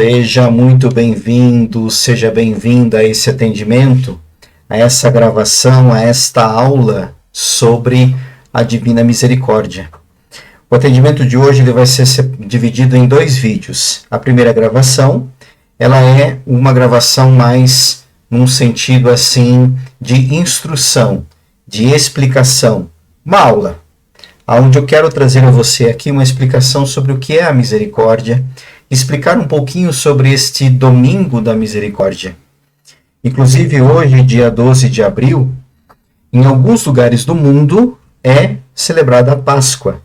Seja muito bem-vindo, seja bem-vinda a esse atendimento, a essa gravação, a esta aula sobre a Divina Misericórdia. O atendimento de hoje ele vai ser dividido em 2 vídeos. A primeira gravação, ela é uma gravação mais num sentido assim de instrução, de explicação, uma aula, onde eu quero trazer a você aqui uma explicação sobre o que é a misericórdia, explicar um pouquinho sobre este domingo da misericórdia. Inclusive hoje, dia 12 de abril, em alguns lugares do mundo é celebrada a Páscoa.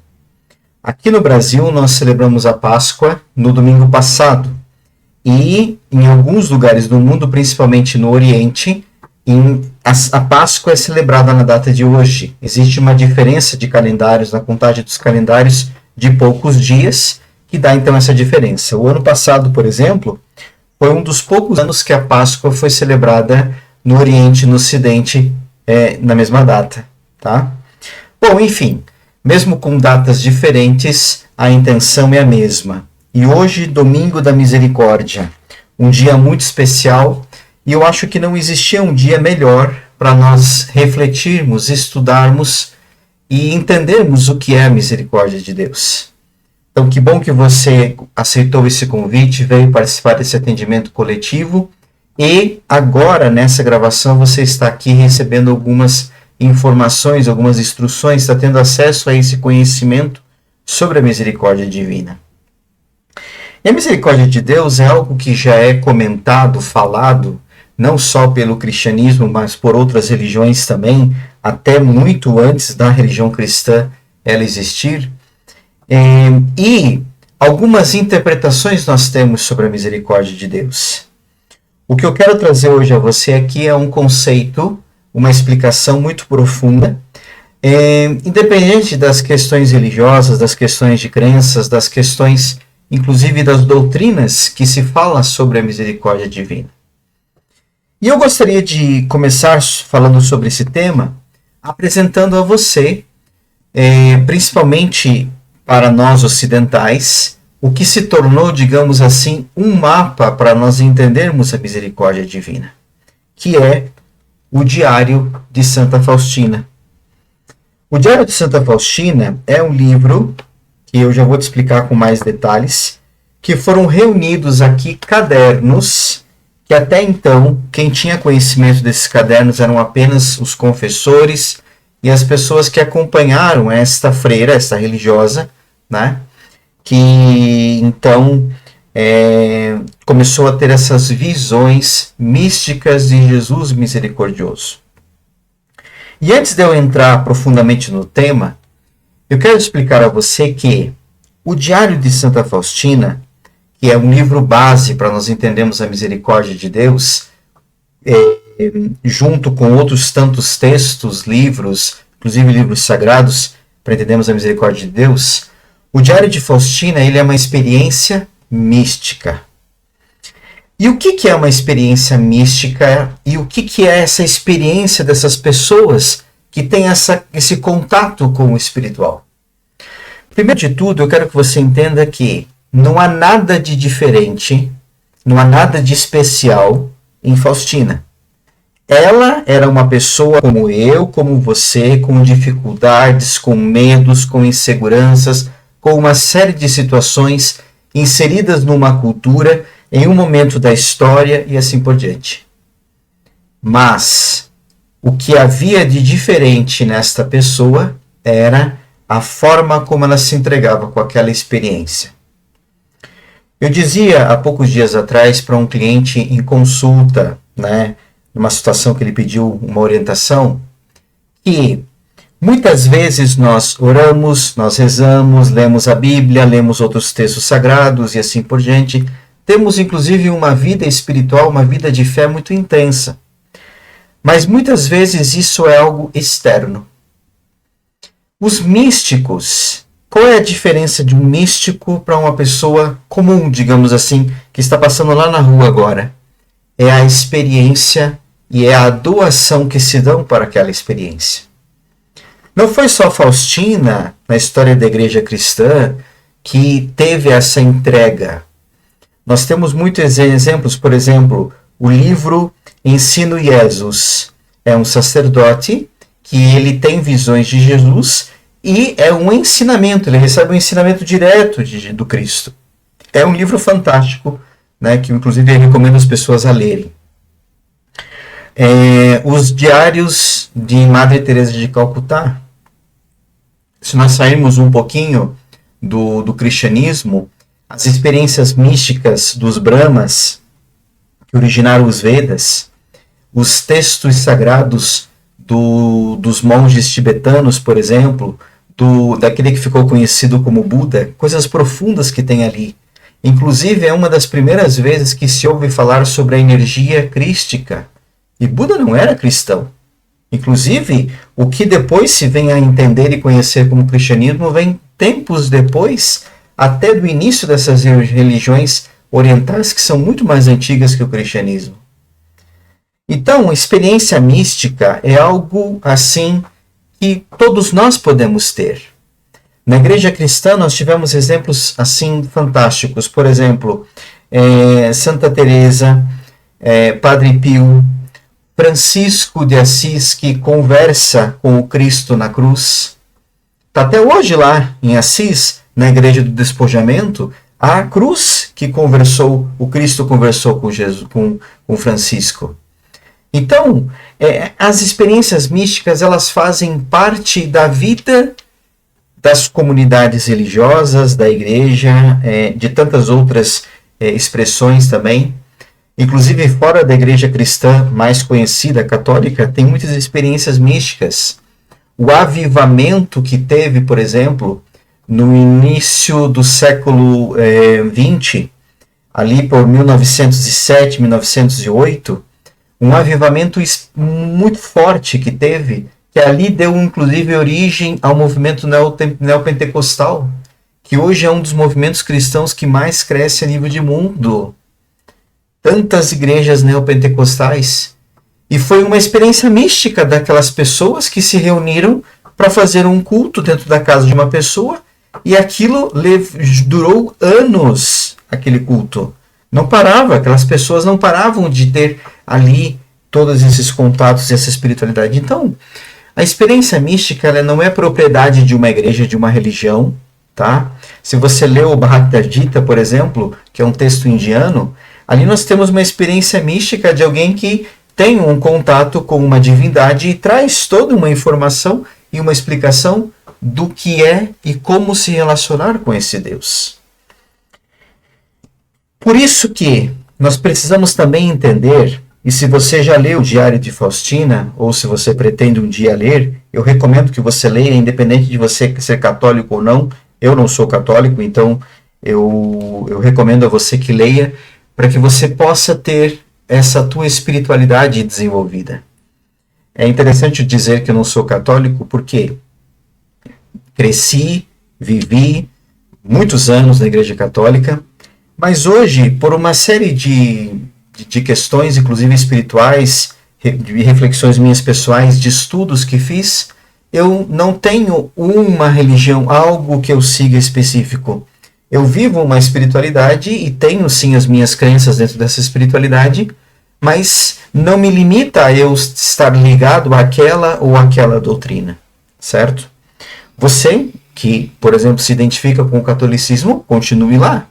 Aqui no Brasil nós celebramos a Páscoa no domingo passado e em alguns lugares do mundo, principalmente no Oriente, a Páscoa é celebrada na data de hoje. Existe uma diferença de calendários, na contagem dos calendários, de poucos dias, que dá então essa diferença. O ano passado, por exemplo, foi um dos poucos anos que a Páscoa foi celebrada no Oriente e no Ocidente na mesma data. Tá? Bom, enfim, mesmo com datas diferentes, a intenção é a mesma. E hoje, domingo da misericórdia, um dia muito especial, e eu acho que não existia um dia melhor para nós refletirmos, estudarmos e entendermos o que é a misericórdia de Deus. Então, que bom que você aceitou esse convite, veio participar desse atendimento coletivo e agora, nessa gravação, você está aqui recebendo algumas informações, algumas instruções, está tendo acesso a esse conhecimento sobre a misericórdia divina. E a misericórdia de Deus é algo que já é comentado, falado, não só pelo cristianismo, mas por outras religiões também, até muito antes da religião cristã ela existir. E algumas interpretações nós temos sobre a misericórdia de Deus. O que eu quero trazer hoje a você aqui é um conceito, uma explicação muito profunda, independente das questões religiosas, das questões de crenças, das questões, inclusive das doutrinas que se fala sobre a misericórdia divina. E eu gostaria de começar falando sobre esse tema, apresentando a você, principalmente para nós ocidentais, o que se tornou, digamos assim, um mapa para nós entendermos a misericórdia divina, que é o Diário de Santa Faustina. O Diário de Santa Faustina é um livro, que eu já vou te explicar com mais detalhes, que foram reunidos aqui cadernos, que até então, quem tinha conhecimento desses cadernos eram apenas os confessores e as pessoas que acompanharam esta freira, esta religiosa, né? Que então começou a ter essas visões místicas de Jesus misericordioso. E antes de eu entrar profundamente no tema, eu quero explicar a você que o Diário de Santa Faustina, que é um livro base para nós entendermos a misericórdia de Deus, junto com outros tantos textos, livros, inclusive livros sagrados, para entendermos a misericórdia de Deus, o Diário de Faustina ele é uma experiência mística. E o que é uma experiência mística? E o que é essa experiência dessas pessoas que têm esse contato com o espiritual? Primeiro de tudo, eu quero que você entenda que não há nada de diferente, não há nada de especial em Faustina. Ela era uma pessoa como eu, como você, com dificuldades, com medos, com inseguranças, com uma série de situações inseridas numa cultura, em um momento da história e assim por diante. Mas o que havia de diferente nesta pessoa era a forma como ela se entregava com aquela experiência. Eu dizia há poucos dias atrás para um cliente em consulta, numa situação que ele pediu uma orientação, que muitas vezes nós oramos, nós rezamos, lemos a Bíblia, lemos outros textos sagrados e assim por diante. Temos inclusive uma vida espiritual, uma vida de fé muito intensa. Mas muitas vezes isso é algo externo. Os místicos, qual é a diferença de um místico para uma pessoa comum, digamos assim, que está passando lá na rua agora? É a experiência e é a doação que se dão para aquela experiência. Não foi só Faustina, na história da igreja cristã, que teve essa entrega. Nós temos muitos exemplos, por exemplo, o livro Ensino Jesus. É um sacerdote que ele tem visões de Jesus e é um ensinamento, ele recebe um ensinamento direto do Cristo. É um livro fantástico, né, que inclusive eu recomendo as pessoas a lerem. Os diários de Madre Teresa de Calcutá, se nós sairmos um pouquinho do cristianismo, as experiências místicas dos Brahmas, que originaram os Vedas, os textos sagrados dos monges tibetanos, por exemplo, daquele que ficou conhecido como Buda, coisas profundas que tem ali. Inclusive, é uma das primeiras vezes que se ouve falar sobre a energia crística. E Buda não era cristão. Inclusive, o que depois se vem a entender e conhecer como cristianismo vem tempos depois, até do início dessas religiões orientais, que são muito mais antigas que o cristianismo. Então, a experiência mística é algo assim que todos nós podemos ter. Na igreja cristã nós tivemos exemplos assim fantásticos. Por exemplo, Santa Teresa, Padre Pio, Francisco de Assis, que conversa com o Cristo na cruz. Está até hoje lá em Assis, na igreja do despojamento, a cruz que o Cristo conversou com Jesus, com Francisco. Então, as experiências místicas, elas fazem parte da vida das comunidades religiosas, da igreja, de tantas outras expressões também. Inclusive, fora da igreja cristã mais conhecida, católica, tem muitas experiências místicas. O avivamento que teve, por exemplo, no início do século XX, ali por 1907, 1908, um avivamento muito forte que teve, que ali deu inclusive origem ao movimento neopentecostal, que hoje é um dos movimentos cristãos que mais cresce a nível de mundo. Tantas igrejas neopentecostais. E foi uma experiência mística daquelas pessoas que se reuniram para fazer um culto dentro da casa de uma pessoa, e aquilo durou anos, aquele culto. Não parava, aquelas pessoas não paravam de ter ali todos esses contatos e essa espiritualidade. Então, a experiência mística, ela não é propriedade de uma igreja, de uma religião, tá? Se você lê o Bhagavad Gita, por exemplo, que é um texto indiano, ali nós temos uma experiência mística de alguém que tem um contato com uma divindade e traz toda uma informação e uma explicação do que é e como se relacionar com esse Deus. Por isso que nós precisamos também entender, e se você já leu o Diário de Faustina, ou se você pretende um dia ler, eu recomendo que você leia, independente de você ser católico ou não. Eu não sou católico, então eu recomendo a você que leia, para que você possa ter essa tua espiritualidade desenvolvida. É interessante dizer que eu não sou católico, porque cresci, vivi muitos anos na Igreja Católica, mas hoje, por uma série de questões, inclusive espirituais, de reflexões minhas pessoais, de estudos que fiz, eu não tenho uma religião, algo que eu siga específico. Eu vivo uma espiritualidade e tenho sim as minhas crenças dentro dessa espiritualidade, mas não me limita a eu estar ligado àquela ou àquela doutrina, certo? Você que, por exemplo, se identifica com o catolicismo, continue lá.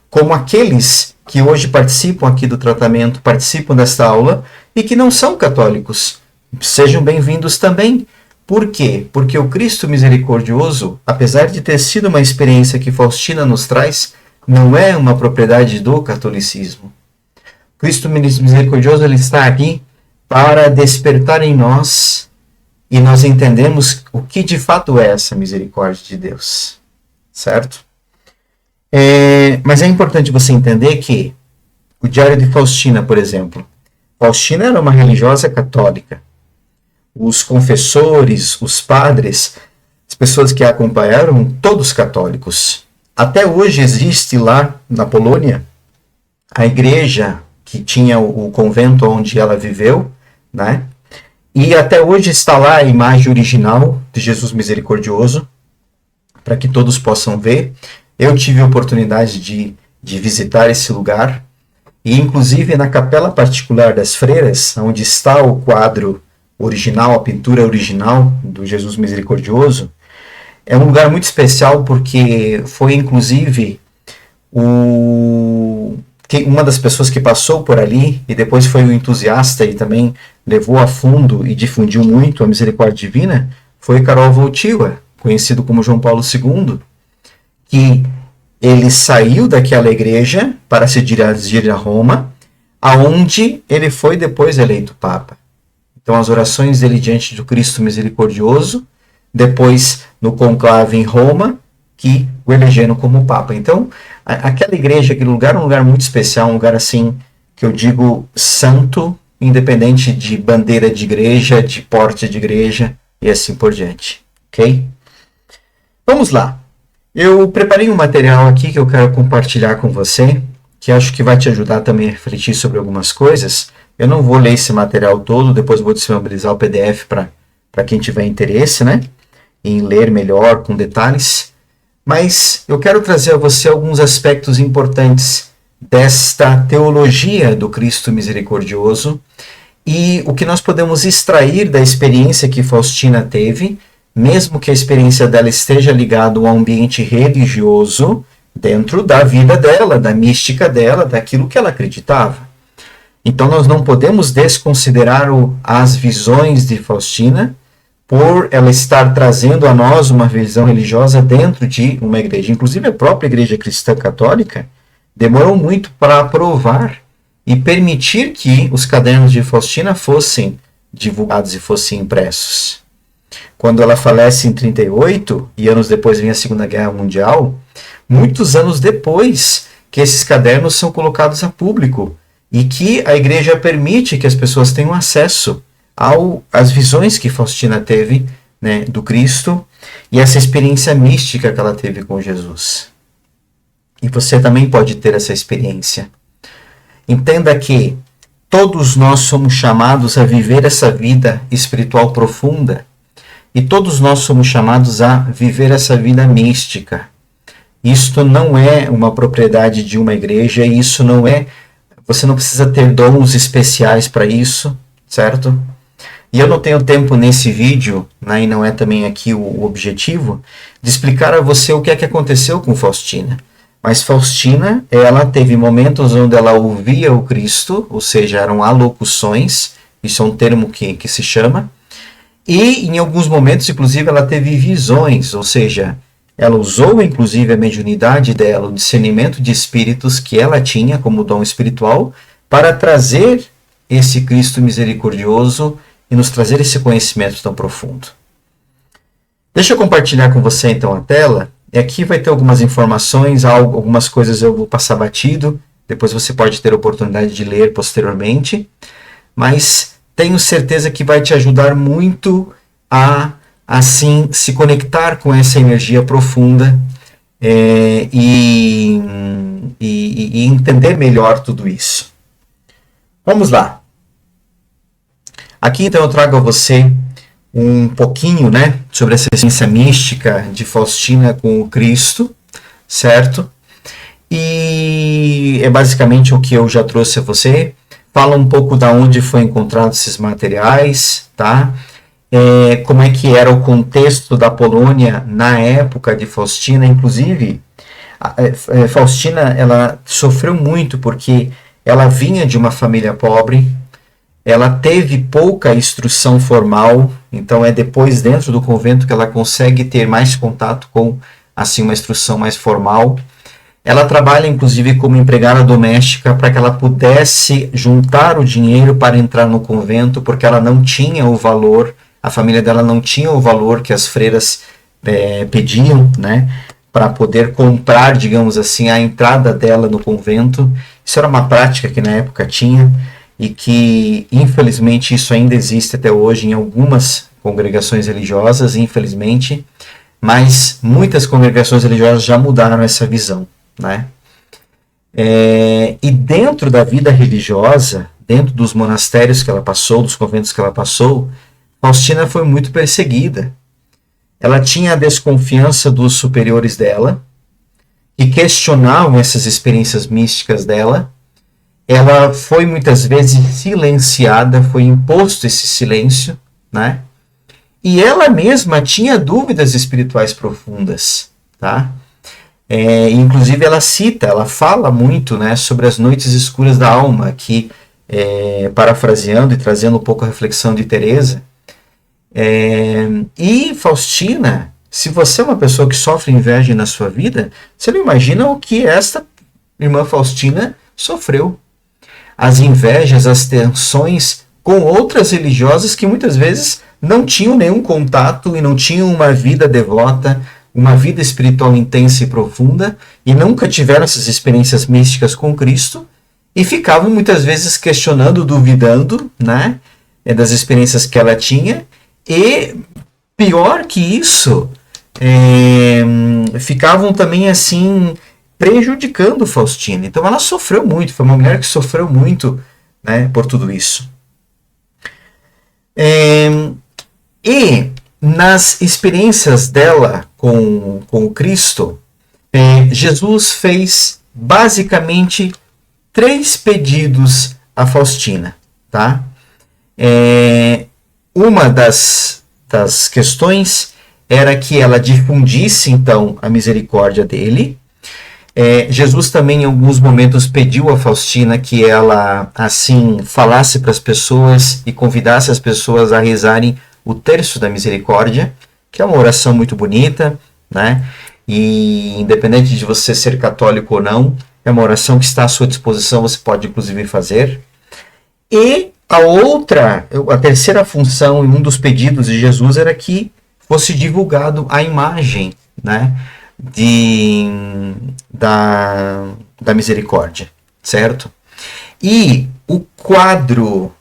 Como aqueles que hoje participam aqui do tratamento, participam desta aula e que não são católicos, sejam bem-vindos também. Por quê? Porque o Cristo misericordioso, apesar de ter sido uma experiência que Faustina nos traz, não é uma propriedade do catolicismo. O Cristo misericordioso, ele está aqui para despertar em nós e nós entendemos o que de fato é essa misericórdia de Deus, certo? Mas é importante você entender que o Diário de Faustina, por exemplo, Faustina era uma religiosa católica. Os confessores, os padres, as pessoas que a acompanharam, todos católicos. Até hoje existe lá na Polônia a igreja que tinha o convento onde ela viveu, né? E até hoje está lá a imagem original de Jesus misericordioso, para que todos possam ver. Eu tive a oportunidade de de visitar esse lugar. E inclusive na capela particular das freiras, onde está o quadro original, a pintura original do Jesus Misericordioso, é um lugar muito especial porque foi inclusive uma das pessoas que passou por ali e depois foi um entusiasta e também levou a fundo e difundiu muito a misericórdia divina, foi Karol Wojtyła, conhecido como João Paulo II, que ele saiu daquela igreja para se dirigir a Roma, aonde ele foi depois eleito Papa. Então as orações dele diante do Cristo Misericordioso, depois no conclave em Roma, que o elegeram como Papa. Então aquela igreja, aquele lugar é um lugar muito especial, um lugar assim, que eu digo santo, independente de bandeira de igreja, de porte de igreja e assim por diante. Ok? Vamos lá. Eu preparei um material aqui que eu quero compartilhar com você, que acho que vai te ajudar também a refletir sobre algumas coisas. Eu não vou ler esse material todo, depois vou disponibilizar o PDF para quem tiver interesse, né, em ler melhor, com detalhes. Mas eu quero trazer a você alguns aspectos importantes desta teologia do Cristo Misericordioso e o que nós podemos extrair da experiência que Faustina teve, mesmo que a experiência dela esteja ligada ao ambiente religioso, dentro da vida dela, da mística dela, daquilo que ela acreditava. Então nós não podemos desconsiderar as visões de Faustina por ela estar trazendo a nós uma visão religiosa dentro de uma igreja. Inclusive a própria Igreja Cristã Católica demorou muito para aprovar e permitir que os cadernos de Faustina fossem divulgados e fossem impressos. Quando ela falece em 1938, e anos depois vem a Segunda Guerra Mundial, muitos anos depois que esses cadernos são colocados a público e que a igreja permite que as pessoas tenham acesso às visões que Faustina teve, né, do Cristo e essa experiência mística que ela teve com Jesus. E você também pode ter essa experiência. Entenda que todos nós somos chamados a viver essa vida espiritual profunda. E todos nós somos chamados a viver essa vida mística. Isto não é uma propriedade de uma igreja, isso não é... Você não precisa ter dons especiais para isso, certo? E eu não tenho tempo nesse vídeo, né, e não é também aqui o objetivo, de explicar a você o que é que aconteceu com Faustina. Mas Faustina, ela teve momentos onde ela ouvia o Cristo, ou seja, eram alocuções, isso é um termo que se chama, e em alguns momentos, inclusive, ela teve visões, ou seja, ela usou inclusive a mediunidade dela, o discernimento de espíritos que ela tinha como dom espiritual, para trazer esse Cristo misericordioso e nos trazer esse conhecimento tão profundo. Deixa eu compartilhar com você então a tela, e aqui vai ter algumas informações, algumas coisas eu vou passar batido, depois você pode ter a oportunidade de ler posteriormente, mas tenho certeza que vai te ajudar muito a, assim, se conectar com essa energia profunda e entender melhor tudo isso. Vamos lá. Aqui, então, eu trago a você um pouquinho, né, sobre essa essência mística de Faustina com o Cristo, certo? E é basicamente o que eu já trouxe a você. Fala um pouco da onde foi encontrado esses materiais, tá? Como é que era o contexto da Polônia na época de Faustina. Inclusive, Faustina, ela sofreu muito porque ela vinha de uma família pobre, ela teve pouca instrução formal, então é depois dentro do convento que ela consegue ter mais contato com assim uma instrução mais formal. Ela trabalha inclusive como empregada doméstica para que ela pudesse juntar o dinheiro para entrar no convento, porque ela não tinha o valor, a família dela não tinha o valor que as freiras pediam, né, para poder comprar, digamos assim, a entrada dela no convento. Isso era uma prática que na época tinha e que infelizmente isso ainda existe até hoje em algumas congregações religiosas, infelizmente, mas muitas congregações religiosas já mudaram essa visão, né? E dentro da vida religiosa, dentro dos monastérios que ela passou, dos conventos que ela passou, Faustina foi muito perseguida. Ela tinha a desconfiança dos superiores dela, que questionavam essas experiências místicas dela. Ela foi muitas vezes silenciada, foi imposto esse silêncio, né? E ela mesma tinha dúvidas espirituais profundas, tá? Inclusive ela cita, ela fala muito, né, sobre as noites escuras da alma, que, parafraseando e trazendo um pouco a reflexão de Teresa, e Faustina, se você é uma pessoa que sofre inveja na sua vida, você não imagina o que esta irmã Faustina sofreu. As invejas, as tensões com outras religiosas que muitas vezes não tinham nenhum contato e não tinham uma vida devota, uma vida espiritual intensa e profunda, e nunca tiveram essas experiências místicas com Cristo, e ficavam muitas vezes questionando, duvidando, né, das experiências que ela tinha, e pior que isso, ficavam também assim prejudicando Faustina. Então ela sofreu muito, foi uma mulher que sofreu muito, né, por tudo isso. E nas experiências dela com o Cristo, Jesus fez basicamente 3 pedidos a Faustina, tá? Uma das questões era que ela difundisse então a misericórdia dele. Jesus também em alguns momentos pediu a Faustina que ela assim falasse para as pessoas e convidasse as pessoas a rezarem o terço da misericórdia, que é uma oração muito bonita, né? E independente de você ser católico ou não, é uma oração que está à sua disposição, você pode inclusive fazer. E a terceira função e um dos pedidos de Jesus era que fosse divulgado a imagem, né, da misericórdia, certo? E o quadro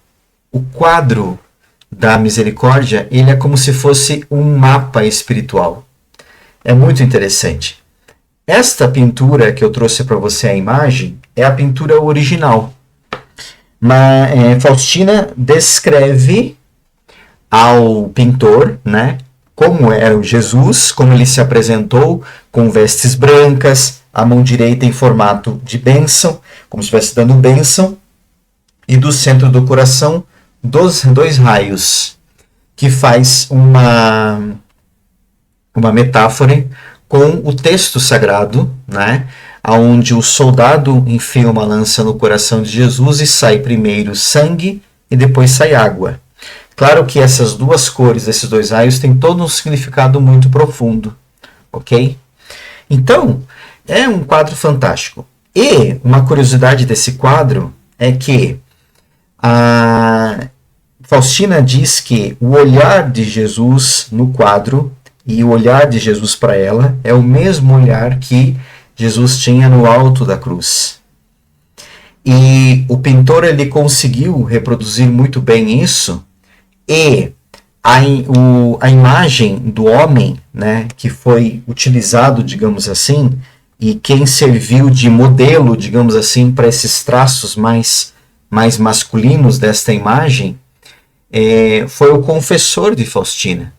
da misericórdia, ele é como se fosse um mapa espiritual. É muito interessante. Esta pintura que eu trouxe para você, a imagem, é a pintura original. Faustina descreve ao pintor, né, como era o Jesus, como ele se apresentou, com vestes brancas, a mão direita em formato de bênção, como se estivesse dando bênção, e do centro do coração, 2 raios, que faz uma metáfora com o texto sagrado, né, onde o soldado enfia uma lança no coração de Jesus e sai primeiro sangue e depois sai água. Claro que essas 2 cores, esses 2 raios, têm todo um significado muito profundo, ok? Então, é um quadro fantástico. E uma curiosidade desse quadro é que a Faustina diz que o olhar de Jesus no quadro e o olhar de Jesus para ela é o mesmo olhar que Jesus tinha no alto da cruz. E o pintor ele conseguiu reproduzir muito bem isso, e a imagem do homem, né, que foi utilizado, digamos assim, e quem serviu de modelo, digamos assim, para esses traços mais masculinos desta imagem, foi o confessor de Faustina.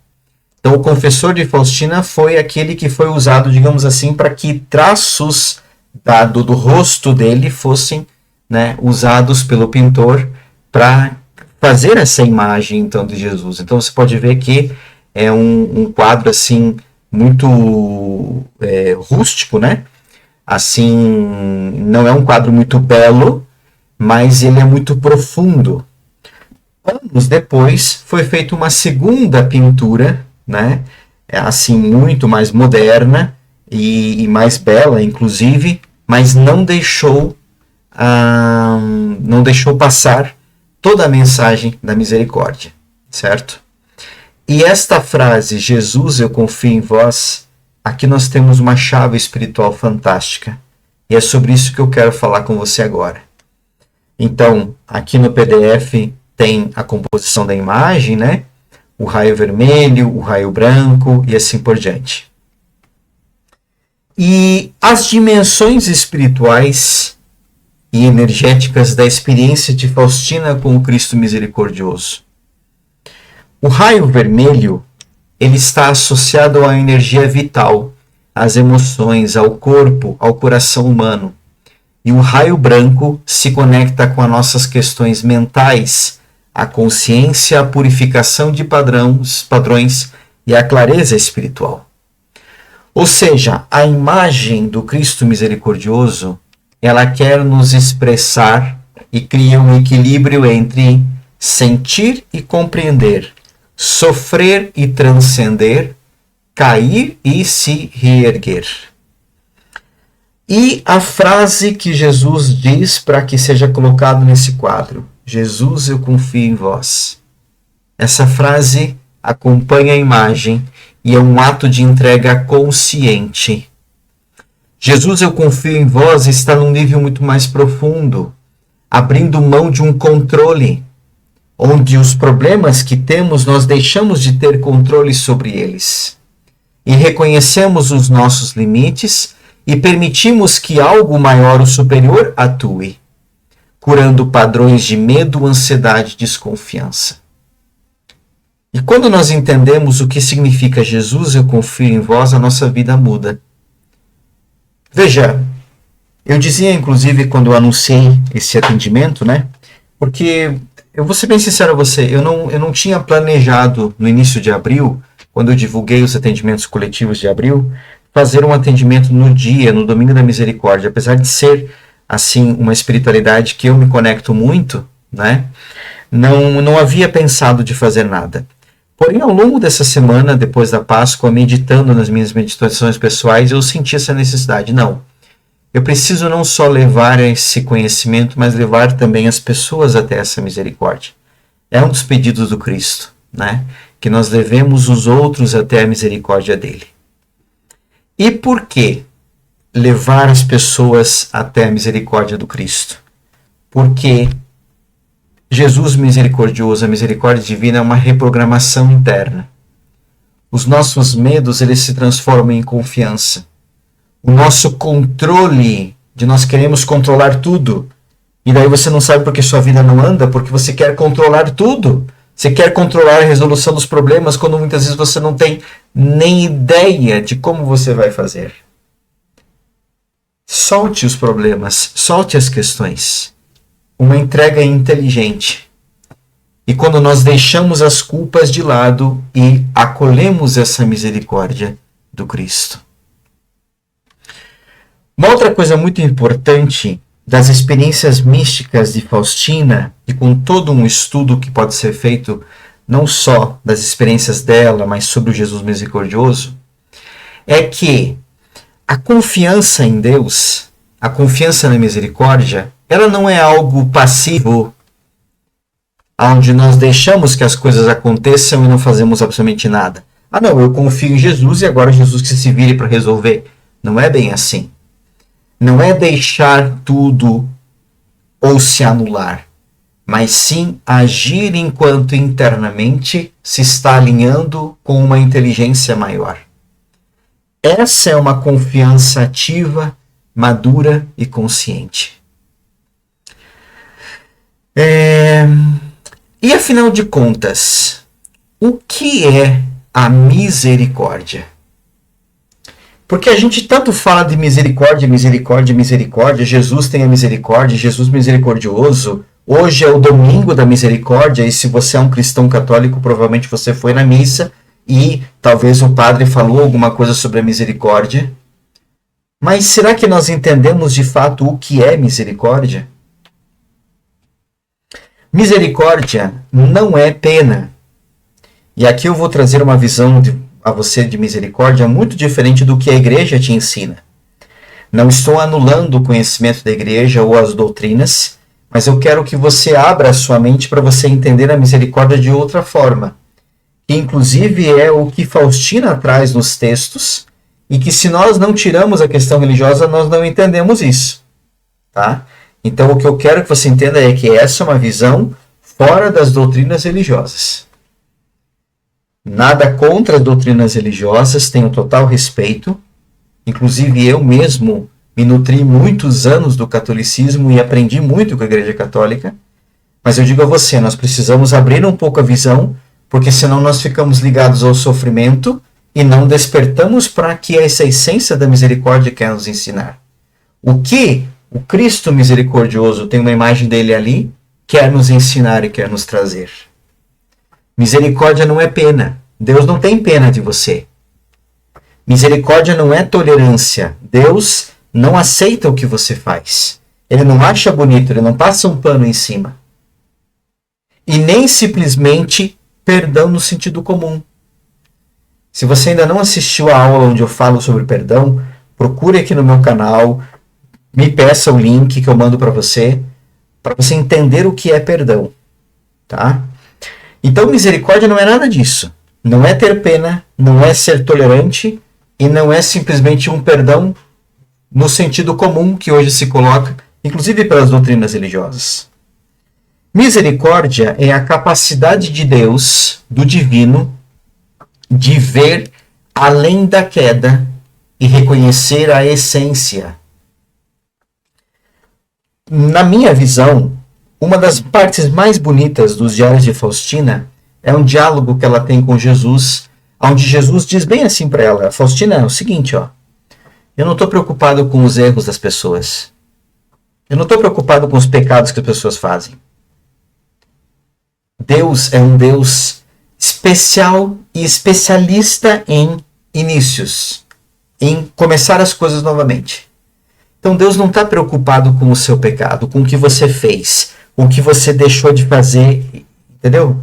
Então, o confessor de Faustina foi aquele que foi usado, digamos assim, para que traços do rosto dele fossem, né, usados pelo pintor para fazer essa imagem então de Jesus. Então você pode ver que é um quadro assim muito rústico, né? Assim, não é um quadro muito belo, mas ele é muito profundo. Anos depois foi feita uma segunda pintura, né? Assim muito mais moderna e mais bela, inclusive, mas não deixou passar toda a mensagem da misericórdia, certo? E esta frase, Jesus, eu confio em vós, aqui nós temos uma chave espiritual fantástica. E é sobre isso que eu quero falar com você agora. Então, aqui no PDF tem a composição da imagem, né? O raio vermelho, o raio branco e assim por diante. E as dimensões espirituais e energéticas da experiência de Faustina com o Cristo misericordioso. O raio vermelho, ele está associado à energia vital, às emoções, ao corpo, ao coração humano. E o raio branco se conecta com as nossas questões mentais, a consciência, a purificação de padrões e a clareza espiritual. Ou seja, a imagem do Cristo misericordioso, ela quer nos expressar e cria um equilíbrio entre sentir e compreender, sofrer e transcender, cair e se reerguer. E a frase que Jesus diz para que seja colocado nesse quadro: Jesus, eu confio em vós. Essa frase acompanha a imagem e é um ato de entrega consciente. Jesus, eu confio em vós, está num nível muito mais profundo, abrindo mão de um controle, onde os problemas que temos nós deixamos de ter controle sobre eles. E reconhecemos os nossos limites e permitimos que algo maior ou superior atue, curando padrões de medo, ansiedade e desconfiança. E quando nós entendemos o que significa Jesus, eu confio em vós, a nossa vida muda. Veja, eu dizia inclusive quando eu anunciei esse atendimento, né? Porque eu vou ser bem sincero a você, eu não tinha planejado no início de abril, quando eu divulguei os atendimentos coletivos de abril, fazer um atendimento no Domingo da Misericórdia, apesar de ser, assim, uma espiritualidade que eu me conecto muito, né? Não havia pensado de fazer nada. Porém, ao longo dessa semana, depois da Páscoa, meditando nas minhas meditações pessoais, eu senti essa necessidade. Não, eu preciso não só levar esse conhecimento, mas levar também as pessoas até essa misericórdia. É um dos pedidos do Cristo, né? Que nós levemos os outros até a misericórdia dele. E por que levar as pessoas até a misericórdia do Cristo? Porque Jesus misericordioso, a misericórdia divina é uma reprogramação interna. Os nossos medos, eles se transformam em confiança. O nosso controle, de nós queremos controlar tudo. E daí você não sabe porque sua vida não anda, porque você quer controlar tudo. Você quer controlar a resolução dos problemas, quando muitas vezes você não tem nem ideia de como você vai fazer. Solte os problemas, solte as questões. Uma entrega inteligente. E quando nós deixamos as culpas de lado e acolhemos essa misericórdia do Cristo. Uma outra coisa muito importante das experiências místicas de Faustina, e com todo um estudo que pode ser feito não só das experiências dela, mas sobre o Jesus misericordioso, é que a confiança em Deus, a confiança na misericórdia, ela não é algo passivo, onde nós deixamos que as coisas aconteçam e não fazemos absolutamente nada. Ah não, eu confio em Jesus e agora Jesus que se vire para resolver. Não é bem assim. Não é deixar tudo ou se anular, mas sim agir enquanto internamente se está alinhando com uma inteligência maior. Essa é uma confiança ativa, madura e consciente. E afinal de contas, o que é a misericórdia? Porque a gente tanto fala de misericórdia, misericórdia, misericórdia, Jesus tem a misericórdia, Jesus misericordioso, hoje é o domingo da misericórdia, e se você é um cristão católico, provavelmente você foi na missa, e talvez o padre falou alguma coisa sobre a misericórdia. Mas será que nós entendemos de fato o que é misericórdia? Misericórdia não é pena. E aqui eu vou trazer uma visão a você de misericórdia muito diferente do que a igreja te ensina. Não estou anulando o conhecimento da igreja ou as doutrinas, mas eu quero que você abra a sua mente para você entender a misericórdia de outra forma, que inclusive é o que Faustina traz nos textos, e que se nós não tiramos a questão religiosa, nós não entendemos isso. Tá? Então o que eu quero que você entenda é que essa é uma visão fora das doutrinas religiosas. Nada contra as doutrinas religiosas, tenho total respeito. Inclusive eu mesmo me nutri muitos anos do catolicismo e aprendi muito com a Igreja Católica. Mas eu digo a você, nós precisamos abrir um pouco a visão, porque senão nós ficamos ligados ao sofrimento e não despertamos para que essa essência da misericórdia quer nos ensinar. O que o Cristo misericordioso, tem uma imagem dele ali, quer nos ensinar e quer nos trazer. Misericórdia não é pena. Deus não tem pena de você. Misericórdia não é tolerância. Deus não aceita o que você faz. Ele não acha bonito, ele não passa um pano em cima. E nem simplesmente perdão no sentido comum. Se você ainda não assistiu a aula onde eu falo sobre perdão, procure aqui no meu canal, me peça o link que eu mando para você entender o que é perdão, tá? Então, misericórdia não é nada disso. Não é ter pena, não é ser tolerante e não é simplesmente um perdão no sentido comum que hoje se coloca, inclusive pelas doutrinas religiosas. Misericórdia é a capacidade de Deus, do divino, de ver além da queda e reconhecer a essência. Na minha visão, uma das partes mais bonitas dos Diários de Faustina é um diálogo que ela tem com Jesus, onde Jesus diz bem assim para ela: Faustina, é o seguinte, ó, eu não estou preocupado com os erros das pessoas. Eu não estou preocupado com os pecados que as pessoas fazem. Deus é um Deus especial e especialista em inícios, em começar as coisas novamente. Então Deus não está preocupado com o seu pecado, com o que você fez, com o que você deixou de fazer, entendeu?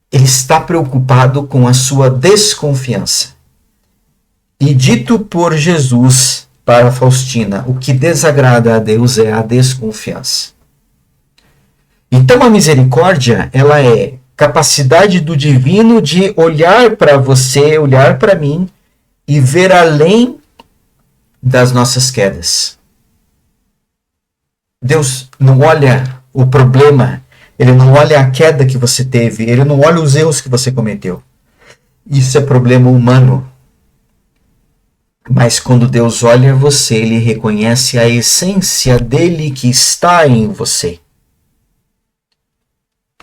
Ele está preocupado com a sua desconfiança. E dito por Jesus para Faustina, o que desagrada a Deus é a desconfiança. Então a misericórdia, ela é capacidade do divino de olhar para você, olhar para mim e ver além das nossas quedas. Deus não olha o problema, ele não olha a queda que você teve, ele não olha os erros que você cometeu. Isso é problema humano. Mas quando Deus olha você, ele reconhece a essência dele que está em você.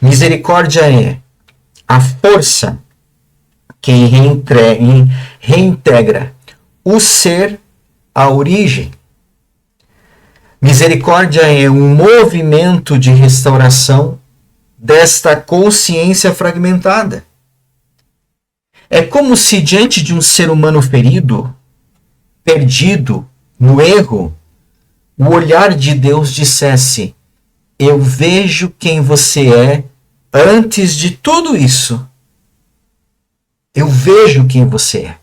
Misericórdia é a força que reintegra o ser à origem. Misericórdia é um movimento de restauração desta consciência fragmentada. É como se diante de um ser humano ferido, perdido no erro, o olhar de Deus dissesse: eu vejo quem você é antes de tudo isso. Eu vejo quem você é.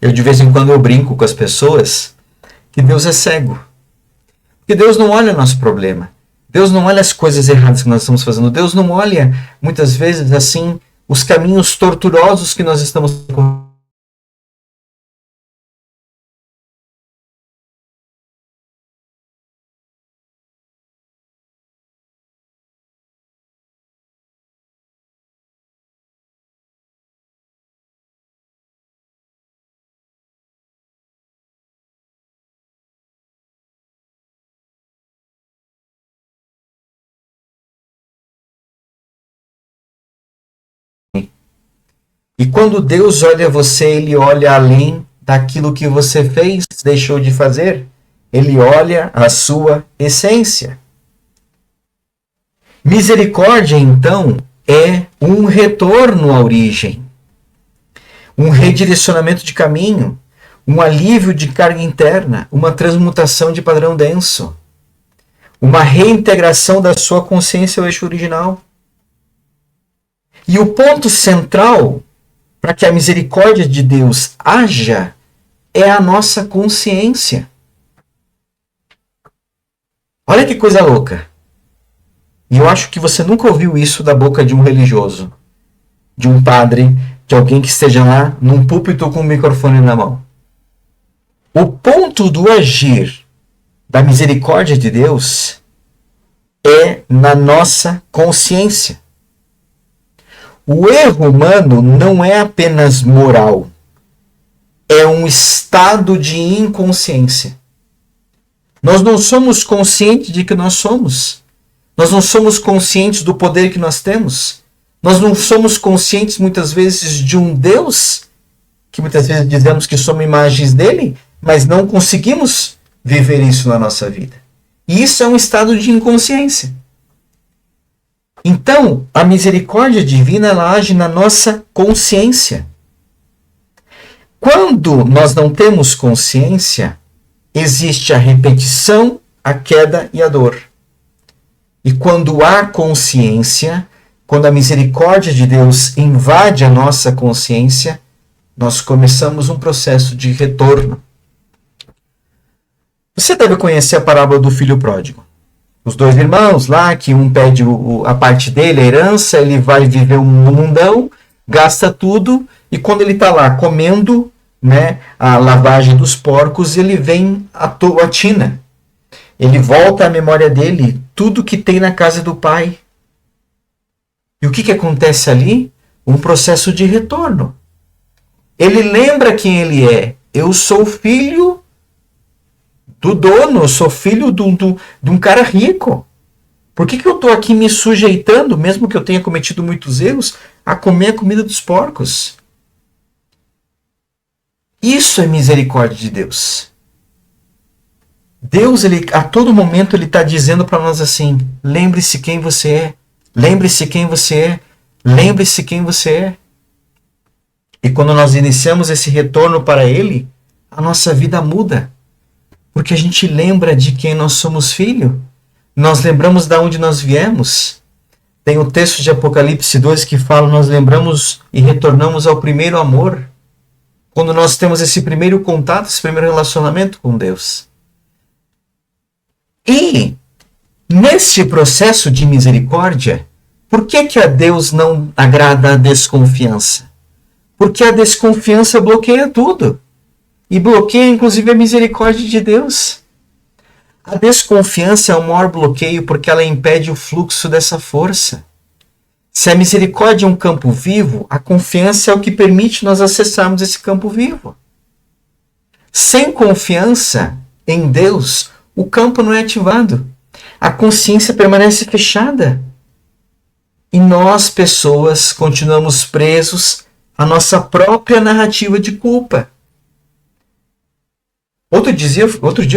Eu de vez em quando eu brinco com as pessoas que Deus é cego. Porque Deus não olha o nosso problema. Deus não olha as coisas erradas que nós estamos fazendo. Deus não olha, muitas vezes, assim, os caminhos tortuosos que nós estamos correndo. E quando Deus olha você, ele olha além daquilo que você fez, deixou de fazer. Ele olha a sua essência. Misericórdia, então, é um retorno à origem, um redirecionamento de caminho, um alívio de carga interna, uma transmutação de padrão denso, uma reintegração da sua consciência ao eixo original. E o ponto central para que a misericórdia de Deus haja é a nossa consciência. Olha que coisa louca. E eu acho que você nunca ouviu isso da boca de um religioso, de um padre, de alguém que esteja lá num púlpito com um microfone na mão. O ponto do agir da misericórdia de Deus é na nossa consciência. O erro humano não é apenas moral, é um estado de inconsciência. Nós não somos conscientes de que nós somos. Nós não somos conscientes do poder que nós temos. Nós não somos conscientes muitas vezes de um Deus, que muitas vezes dizemos que somos imagens dele, mas não conseguimos viver isso na nossa vida. E isso é um estado de inconsciência. Então, a misericórdia divina, ela age na nossa consciência. Quando nós não temos consciência, existe a repetição, a queda e a dor. E quando há consciência, quando a misericórdia de Deus invade a nossa consciência, nós começamos um processo de retorno. Você deve conhecer a parábola do filho pródigo. Os dois irmãos lá, que um pede a parte dele, a herança, ele vai viver um mundão, gasta tudo, e quando ele está lá comendo, né, a lavagem dos porcos, ele vem à tina. Ele volta à memória dele tudo que tem na casa do pai. E o que acontece ali? Um processo de retorno. Ele lembra quem ele é. Eu sou filho do dono, eu sou filho de um cara rico. Por que eu estou aqui me sujeitando, mesmo que eu tenha cometido muitos erros, a comer a comida dos porcos? Isso é misericórdia de Deus. Deus, ele, a todo momento, ele está dizendo para nós assim: lembre-se quem você é, lembre-se quem você é, lembre-se quem você é. E quando nós iniciamos esse retorno para ele, a nossa vida muda. Porque a gente lembra de quem nós somos filho. Nós lembramos de onde nós viemos. Tem o texto de Apocalipse 2 que fala: nós lembramos e retornamos ao primeiro amor. Quando nós temos esse primeiro contato, esse primeiro relacionamento com Deus. E, nesse processo de misericórdia, por que a Deus não agrada a desconfiança? Porque a desconfiança bloqueia tudo. E bloqueia, inclusive, a misericórdia de Deus. A desconfiança é o maior bloqueio porque ela impede o fluxo dessa força. Se a misericórdia é um campo vivo, a confiança é o que permite nós acessarmos esse campo vivo. Sem confiança em Deus, o campo não é ativado. A consciência permanece fechada. E nós, pessoas, continuamos presos à nossa própria narrativa de culpa. Outro dia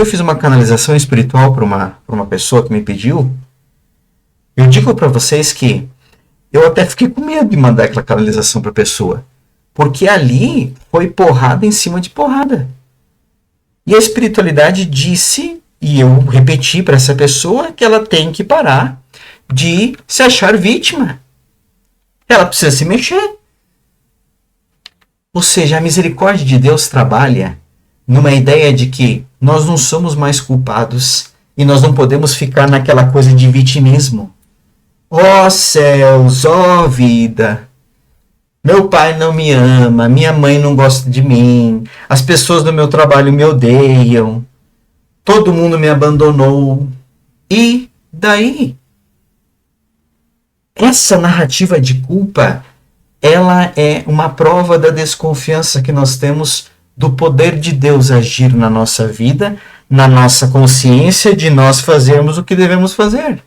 eu fiz uma canalização espiritual para uma pessoa que me pediu. Eu digo para vocês que eu até fiquei com medo de mandar aquela canalização para a pessoa. Porque ali foi porrada em cima de porrada. E a espiritualidade disse, e eu repeti para essa pessoa, que ela tem que parar de se achar vítima. Ela precisa se mexer. Ou seja, a misericórdia de Deus trabalha numa ideia de que nós não somos mais culpados e nós não podemos ficar naquela coisa de vitimismo. Ó céus, ó vida, meu pai não me ama, minha mãe não gosta de mim, as pessoas do meu trabalho me odeiam, todo mundo me abandonou. E daí? Essa narrativa de culpa, ela é uma prova da desconfiança que nós temos do poder de Deus agir na nossa vida, na nossa consciência de nós fazermos o que devemos fazer.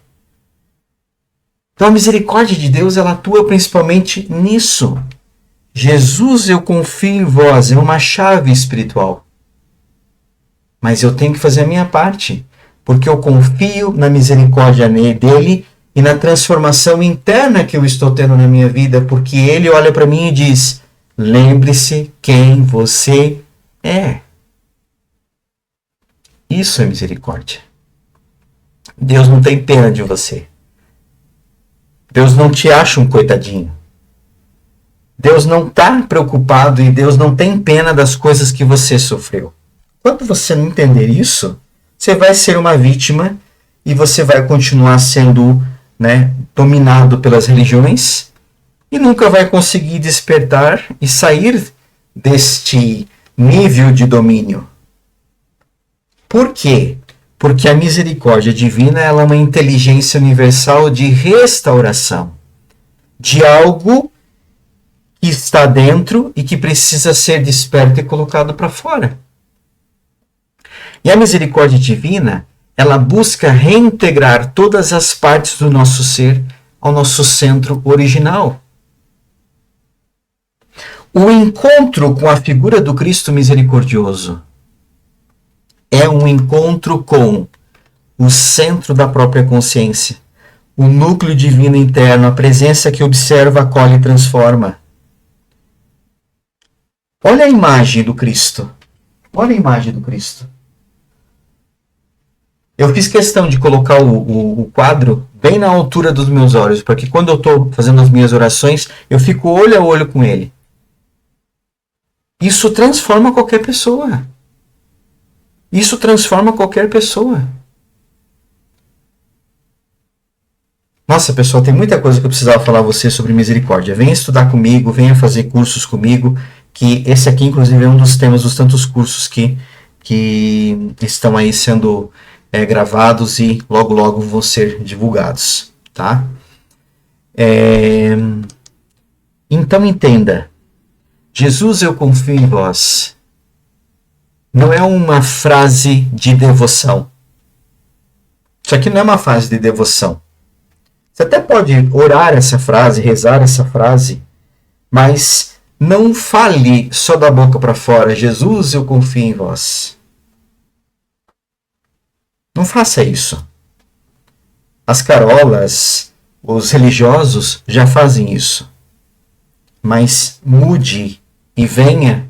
Então a misericórdia de Deus, ela atua principalmente nisso. Jesus, eu confio em vós, é uma chave espiritual. Mas eu tenho que fazer a minha parte, porque eu confio na misericórdia dele e na transformação interna que eu estou tendo na minha vida, porque ele olha para mim e diz: lembre-se quem você é. Isso é misericórdia. Deus não tem pena de você. Deus não te acha um coitadinho. Deus não está preocupado e Deus não tem pena das coisas que você sofreu. Quando você não entender isso, você vai ser uma vítima e você vai continuar sendo, dominado pelas religiões e nunca vai conseguir despertar e sair deste nível de domínio. Por quê? Porque a misericórdia divina, ela é uma inteligência universal de restauração de algo que está dentro e que precisa ser desperto e colocado para fora. E a misericórdia divina, ela busca reintegrar todas as partes do nosso ser ao nosso centro original. O encontro com a figura do Cristo misericordioso é um encontro com o centro da própria consciência, o núcleo divino interno, a presença que observa, acolhe e transforma. Olha a imagem do Cristo. Olha a imagem do Cristo. Eu fiz questão de colocar o quadro bem na altura dos meus olhos, porque quando eu estou fazendo as minhas orações, eu fico olho a olho com ele. Isso transforma qualquer pessoa. Isso transforma qualquer pessoa. Nossa, pessoal, tem muita coisa que eu precisava falar a você sobre misericórdia. Venha estudar comigo, venha fazer cursos comigo, que esse aqui, inclusive, é um dos temas dos tantos cursos que estão aí sendo gravados e logo, logo vão ser divulgados, tá? Então, entenda. Jesus, eu confio em vós. Não é uma frase de devoção. Isso aqui não é uma frase de devoção. Você até pode orar essa frase, rezar essa frase, mas não fale só da boca para fora. Jesus, eu confio em vós. Não faça isso. As carolas, os religiosos já fazem isso. Mas mude e venha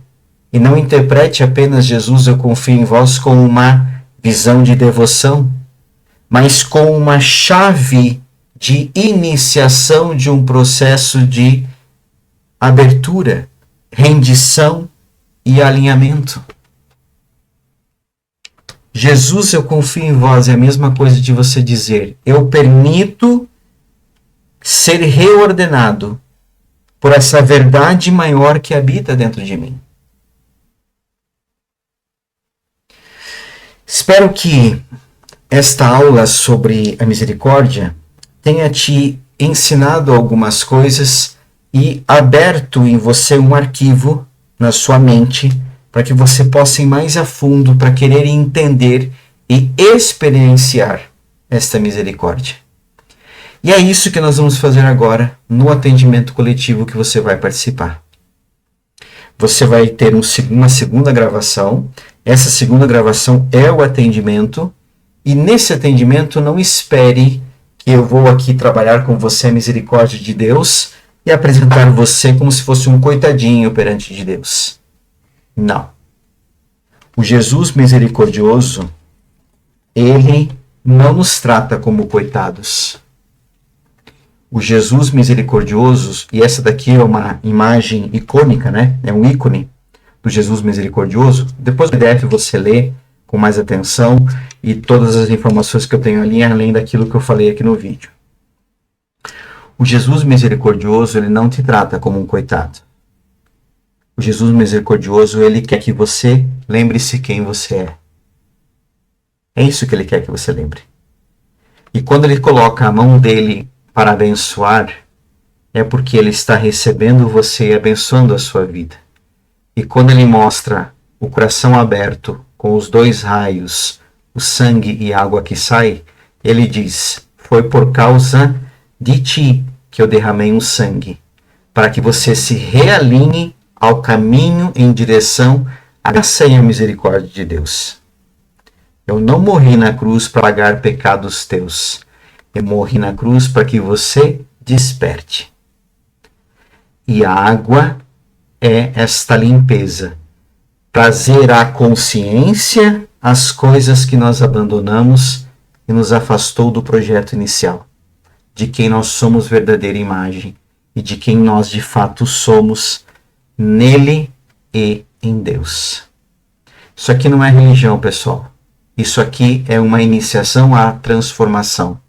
e não interprete apenas Jesus, eu confio em vós com uma visão de devoção, mas com uma chave de iniciação de um processo de abertura, rendição e alinhamento. Jesus, eu confio em vós, é a mesma coisa de você dizer, eu permito ser reordenado por essa verdade maior que habita dentro de mim. Espero que esta aula sobre a misericórdia tenha te ensinado algumas coisas e aberto em você um arquivo na sua mente para que você possa ir mais a fundo para querer entender e experienciar esta misericórdia. E é isso que nós vamos fazer agora no atendimento coletivo que você vai participar. Você vai ter uma segunda gravação. Essa segunda gravação é o atendimento. E nesse atendimento não espere que eu vou aqui trabalhar com você a misericórdia de Deus e apresentar você como se fosse um coitadinho perante de Deus. Não. O Jesus misericordioso, ele não nos trata como coitados. O Jesus misericordioso, e essa daqui é uma imagem icônica, né? É um ícone do Jesus misericordioso. Depois do PDF você lê com mais atenção e todas as informações que eu tenho ali, além daquilo que eu falei aqui no vídeo. O Jesus misericordioso, ele não te trata como um coitado. O Jesus misericordioso, ele quer que você lembre-se quem você é. É isso que ele quer que você lembre. E quando ele coloca a mão dele para abençoar, é porque ele está recebendo você e abençoando a sua vida. E quando ele mostra o coração aberto, com os dois raios, o sangue e a água que sai, ele diz, foi por causa de ti que eu derramei um sangue, para que você se realinhe ao caminho em direção à graça e à misericórdia de Deus. Eu não morri na cruz para pagar pecados teus. Eu morri na cruz para que você desperte. E a água é esta limpeza. Trazer à consciência as coisas que nós abandonamos e nos afastou do projeto inicial. De quem nós somos verdadeira imagem e de quem nós de fato somos nele e em Deus. Isso aqui não é religião, pessoal. Isso aqui é uma iniciação à transformação.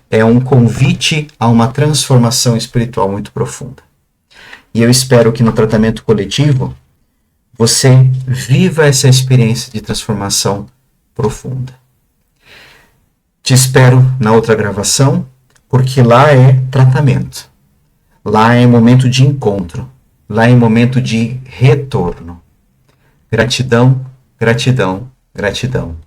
É um convite a uma transformação espiritual muito profunda. E eu espero que no tratamento coletivo você viva essa experiência de transformação profunda. Te espero na outra gravação, porque lá é tratamento. Lá é momento de encontro. Lá é momento de retorno. Gratidão, gratidão, gratidão.